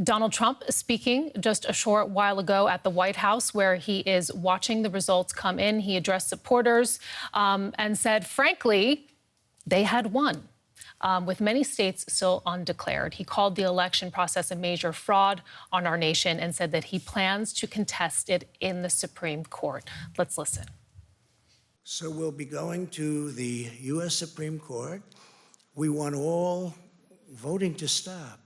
Donald Trump speaking just a short while ago at the White House, where he is watching the results come in. He addressed supporters and said, frankly, they had won. With many states still undeclared. He called the election process a major fraud on our nation and said that he plans to contest it in the Supreme Court. Let's listen. So we'll be going to the U.S. Supreme Court. We want all voting to stop.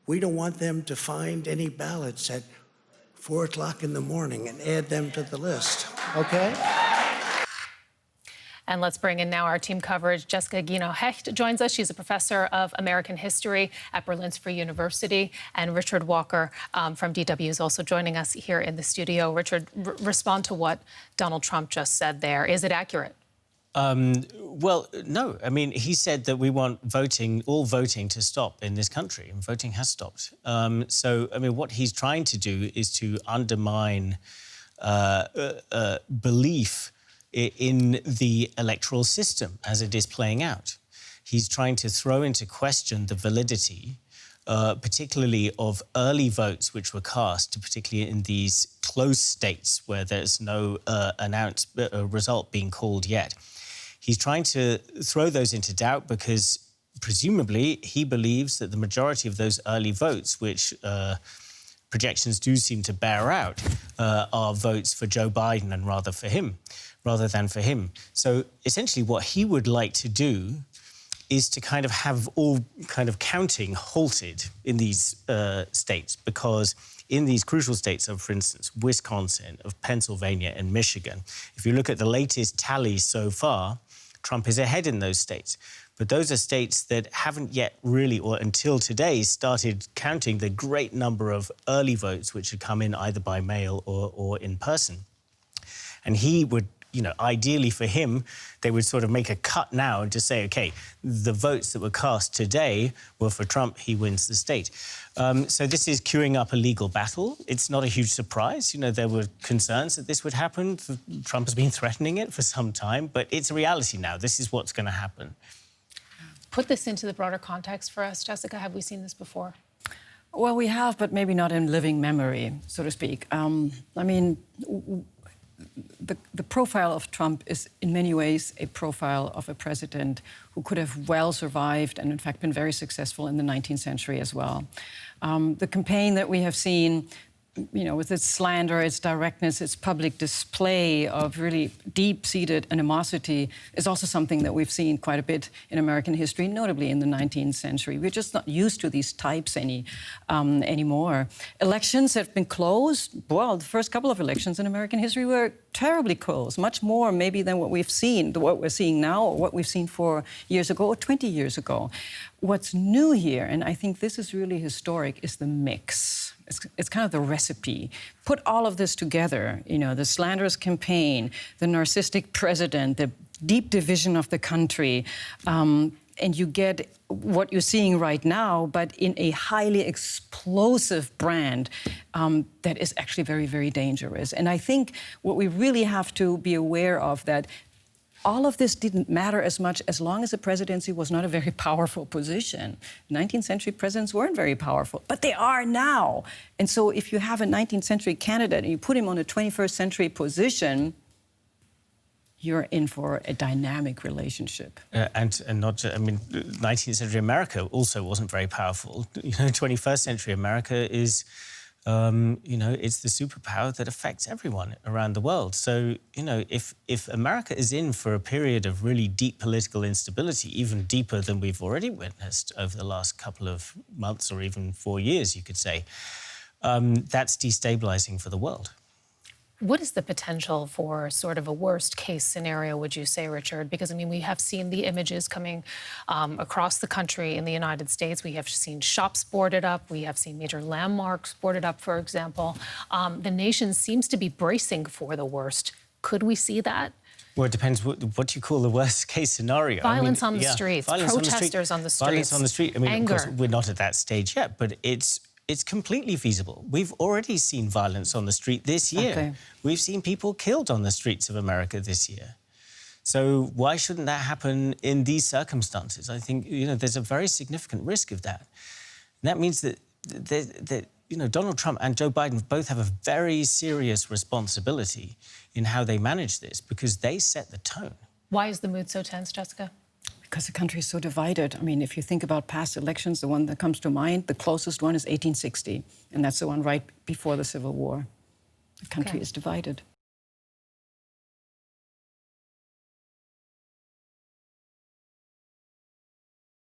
We don't want them to find any ballots at 4 o'clock in the morning and add them to the list, okay? And let's bring in now our team coverage. Jessica Gienow-Hecht joins us. She's a professor of American history at Berlin Free University. And Richard Walker from DW is also joining us here in the studio. Richard, respond to what Donald Trump just said there. Is it accurate? Well, no. I mean, he said that we want all voting to stop in this country, and voting has stopped. So, I mean, what he's trying to do is to undermine belief in the electoral system as it is playing out. He's trying to throw into question the validity, particularly of early votes which were cast, particularly in these close states where there's no announced result being called yet. He's trying to throw those into doubt because presumably he believes that the majority of those early votes, which projections do seem to bear out, are votes for Joe Biden and rather than for him. So essentially what he would like to do is to kind of have all kind of counting halted in these states, because in these crucial states of, for instance, Wisconsin, of Pennsylvania and Michigan, if you look at the latest tally so far, Trump is ahead in those states. But those are states that haven't yet really, or until today, started counting the great number of early votes which had come in either by mail or in person. And he would, ideally for him, they would sort of make a cut now and just say, OK, the votes that were cast today were for Trump, he wins the state. So this is queuing up a legal battle. It's not a huge surprise. There were concerns that this would happen. Trump has been threatening it for some time, but it's a reality now. This is what's going to happen. Put this into the broader context for us, Jessica. Have we seen this before? Well, we have, but maybe not in living memory, so to speak. The profile of Trump is in many ways a profile of a president who could have well survived and in fact been very successful in the 19th century as well. The campaign that we have seen, with its slander, its directness, its public display of really deep-seated animosity is also something that we've seen quite a bit in American history, notably in the 19th century. We're just not used to these types anymore. Elections have been close. Well, the first couple of elections in American history were terribly close, much more maybe than what we're seeing now, or what we've seen 4 years ago or 20 years ago. What's new here, and I think this is really historic, is the mix. It's kind of the recipe. Put all of this together, the slanderous campaign, the narcissistic president, the deep division of the country, and you get what you're seeing right now, but in a highly explosive brand that is actually very, very dangerous. And I think what we really have to be aware of that all of this didn't matter as much as long as the presidency was not a very powerful position. 19th century presidents weren't very powerful, but they are now. And so if you have a 19th century candidate and you put him on a 21st century position, you're in for a dynamic relationship. And not just, 19th century America also wasn't very powerful. 21st century America is, it's the superpower that affects everyone around the world. So, if America is in for a period of really deep political instability, even deeper than we've already witnessed over the last couple of months or even 4 years, you could say, that's destabilizing for the world. What is the potential for sort of a worst-case scenario, would you say, Richard? Because, we have seen the images coming across the country in the United States. We have seen shops boarded up. We have seen major landmarks boarded up, for example. The nation seems to be bracing for the worst. Could we see that? Well, it depends what you call the worst-case scenario. Violence on the streets, protesters on the streets, violence on the street. anger. Of course, we're not at that stage yet, but it's completely feasible. We've already seen violence on the street this year. Okay. We've seen people killed on the streets of America this year. So why shouldn't that happen in these circumstances? I think, there's a very significant risk of that. And that means that Donald Trump and Joe Biden both have a very serious responsibility in how they manage this because they set the tone. Why is the mood so tense, Jessica? Because the country is so divided. I mean, if you think about past elections, the one that comes to mind, the closest one is 1860, and that's the one right before the Civil War. The country is divided.